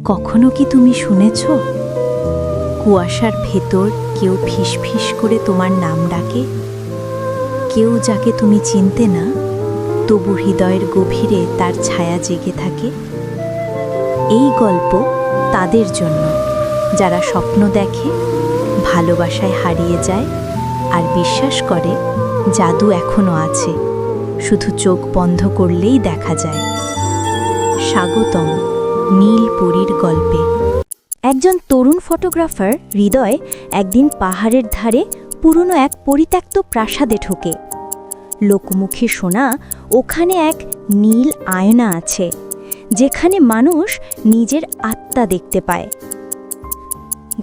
কখনো কি তুমি শুনেছ কুয়াশার ভেতর কেউ ফিস ফিস করে তোমার নাম ডাকে? কেউ যাকে তুমি চিনতে না, তবু হৃদয়ের গভীরে তার ছায়া জেগে থাকে। এই গল্প তাদের জন্য যারা স্বপ্ন দেখে, ভালোবাসায় হারিয়ে যায় আর বিশ্বাস করে জাদু এখনো আছে, শুধু চোখ বন্ধ করলেই দেখা যায়। স্বাগতম নীলপরীর গল্পে। একজন তরুণ ফটোগ্রাফার হৃদয় একদিন পাহাড়ের ধারে পুরনো এক পরিত্যক্ত প্রাসাদে ঢোকে। লোকমুখে শোনা ওখানে এক নীল আয়না আছে, যেখানে মানুষ নিজের আত্মা দেখতে পায়।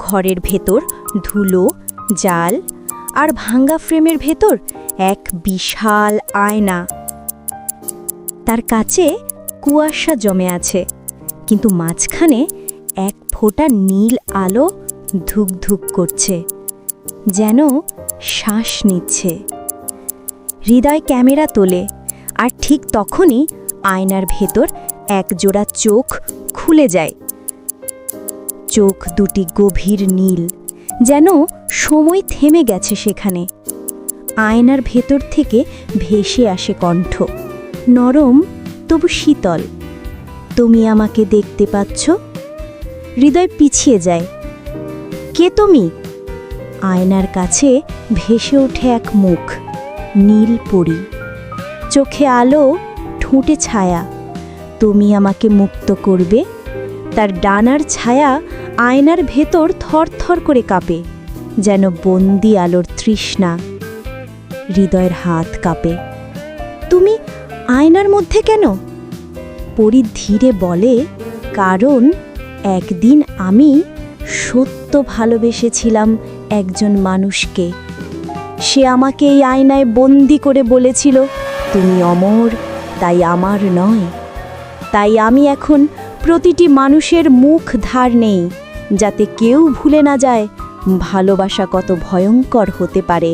ঘরের ভেতর ধুলো, জাল আর ভাঙ্গা ফ্রেমের ভেতর এক বিশাল আয়না। তার কাছে কুয়াশা জমে আছে, কিন্তু মাঝখানে এক ফোঁটা নীল আলো ধুক ধুক করছে, যেন শ্বাস নিচ্ছে। হৃদয় ক্যামেরা তোলে, আর ঠিক তখনই আয়নার ভেতর এক জোড়া চোখ খুলে যায়। চোখ দুটি গভীর নীল, যেন সময় থেমে গেছে সেখানে। আয়নার ভেতর থেকে ভেসে আসে কণ্ঠ, নরম তবু শীতল। তুমি আমাকে দেখতে পাচ্ছ? হৃদয় পিছিয়ে যায়। কে তুমি? আয়নার কাছে ভেসে ওঠে এক মুখ, নীলপরী। চোখে আলো, ঠোঁটে ছায়া। তুমি আমাকে মুক্ত করবে? তার ডানার ছায়া আয়নার ভেতর থরথর করে কাঁপে, যেন বন্দি আলোর তৃষ্ণা। হৃদয়ের হাত কাঁপে। তুমি আয়নার মধ্যে কেন? পরী ধীরে বলে, কারণ একদিন আমি সত্য ভালোবেসেছিলাম একজন মানুষকে। সে আমাকে এই আয়নায় বন্দি করে বলেছিল, তুমি অমর, তাই আমার নয়। তাই আমি এখন প্রতিটি মানুষের মুখ ধার নেই, যাতে কেউ ভুলে না যায় ভালোবাসা কত ভয়ঙ্কর হতে পারে।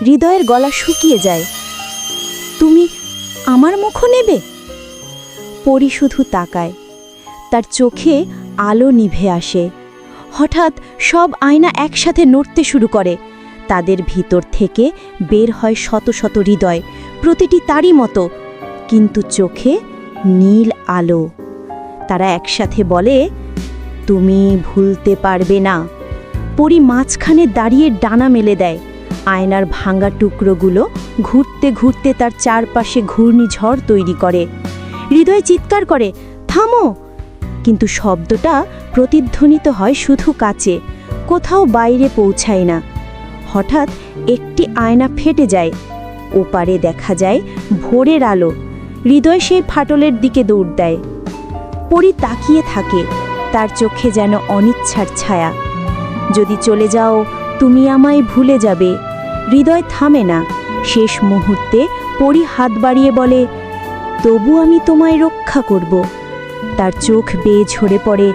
হৃদয়ের গলা শুকিয়ে যায়। তুমি আমার মুখও নেবে? পরী শুধু তাকায়। তার চোখে আলো নিভে আসে। হঠাৎ সব আয়না একসাথে নড়তে শুরু করে। তাদের ভিতর থেকে বের হয় শত শত হৃদয়, প্রতিটি তারই মতো, কিন্তু চোখে নীল আলো। তারা একসাথে বলে, তুমি ভুলতে পারবে না। পরী মাঝখানে দাঁড়িয়ে ডানা মেলে দেয়। আয়নার ভাঙা টুকরোগুলো ঘুরতে ঘুরতে তার চারপাশে ঘূর্ণিঝড় তৈরি করে। হৃদয় চিৎকার করে, থামো! কিন্তু শব্দটা প্রতিধ্বনিত হয় শুধু কাছে, কোথাও বাইরে পৌঁছায় না। হঠাৎ একটি আয়না ফেটে যায়। ওপারে দেখা যায় ভোরের আলো। হৃদয় সেই ফাটলের দিকে দৌড় দেয়। পরী তাকিয়ে থাকে, তার চোখে যেন অনিচ্ছার ছায়া। যদি চলে যাও, তুমি আমায় ভুলে যাবে। হৃদয় থামে না। শেষ মুহূর্তে পরী হাত বাড়িয়ে বলে, তবু আমি তোমায় রক্ষা করব। তার চোখ বেয়ে ঝরে পড়ে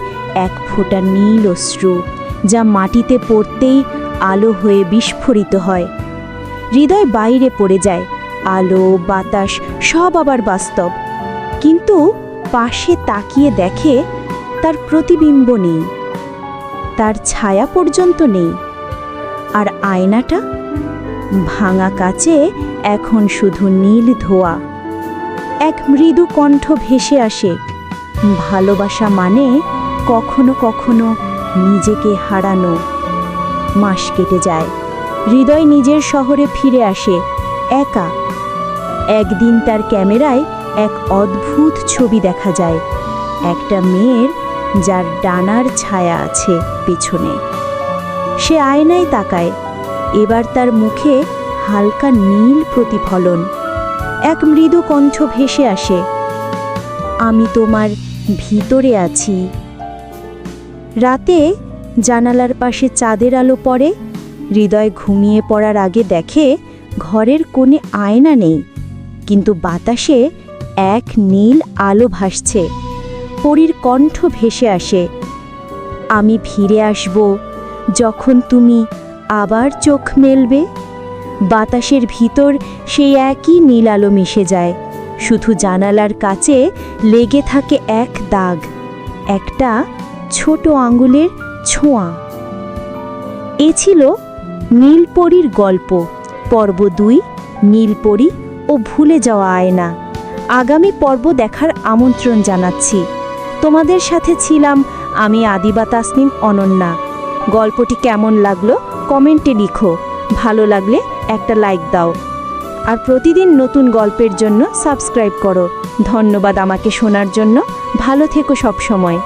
এক ফোঁটা নীল অশ্রু, যা মাটিতে পড়তেই আলো হয়ে বিস্ফোরিত হয়। হৃদয় বাইরে পড়ে যায়। আলো, বাতাস সব আবার বাস্তব, কিন্তু পাশে তাকিয়ে দেখে তার প্রতিবিম্ব নেই, তার ছায়া পর্যন্ত নেই। আর আয়নাটা? ভাঙা কাচে এখন শুধু নীল ধোয়া। এক মৃদু কণ্ঠ ভেসে আসে, ভালোবাসা মানে কখনো কখনো নিজেকে হারানো। মাস কেটে যায়। হৃদয় নিজের শহরে ফিরে আসে, একা। একদিন তার ক্যামেরায় এক অদ্ভুত ছবি দেখা যায়, একটা মেয়ের যার ডানার ছায়া আছে পেছনে। সে আয়নায় তাকায়। এবার তার মুখে হালকা নীল প্রতিফলন। এক মৃদু কণ্ঠ ভেসে আসে, আমি তোমার ভিতরে আছি। রাতে জানালার পাশে চাঁদের আলো পড়ে। হৃদয় ঘুমিয়ে পড়ার আগে দেখে ঘরের কোণে আয়না নেই, কিন্তু বাতাসে এক নীল আলো ভাসছে। পরীর কণ্ঠ ভেসে আসে, আমি ফিরে আসব যখন তুমি আবার চোখ মেলবে। বাতাসের ভিতর সেই একই নীল আলো মিশে যায়, শুধু জানালার কাছে লেগে থাকে এক দাগ, একটা ছোট আঙ্গুলের ছোঁয়া। এ ছিল নীলপরীর গল্প, পর্ব ২, নীলপরী ও ভুলে যাওয়া আয়না। আগামী পর্ব দেখার আমন্ত্রণ জানাচ্ছি। তোমাদের সাথে ছিলাম আমি আদিবা তাসনিম অনন্যা। গল্পটি কেমন লাগলো কমেন্টে লিখো, ভালো লাগলে একটা লাইক দাও, আর প্রতিদিন নতুন গল্পের জন্য সাবস্ক্রাইব করো। ধন্যবাদ আমাকে শোনার জন্য। ভালো থেকো সব সময়।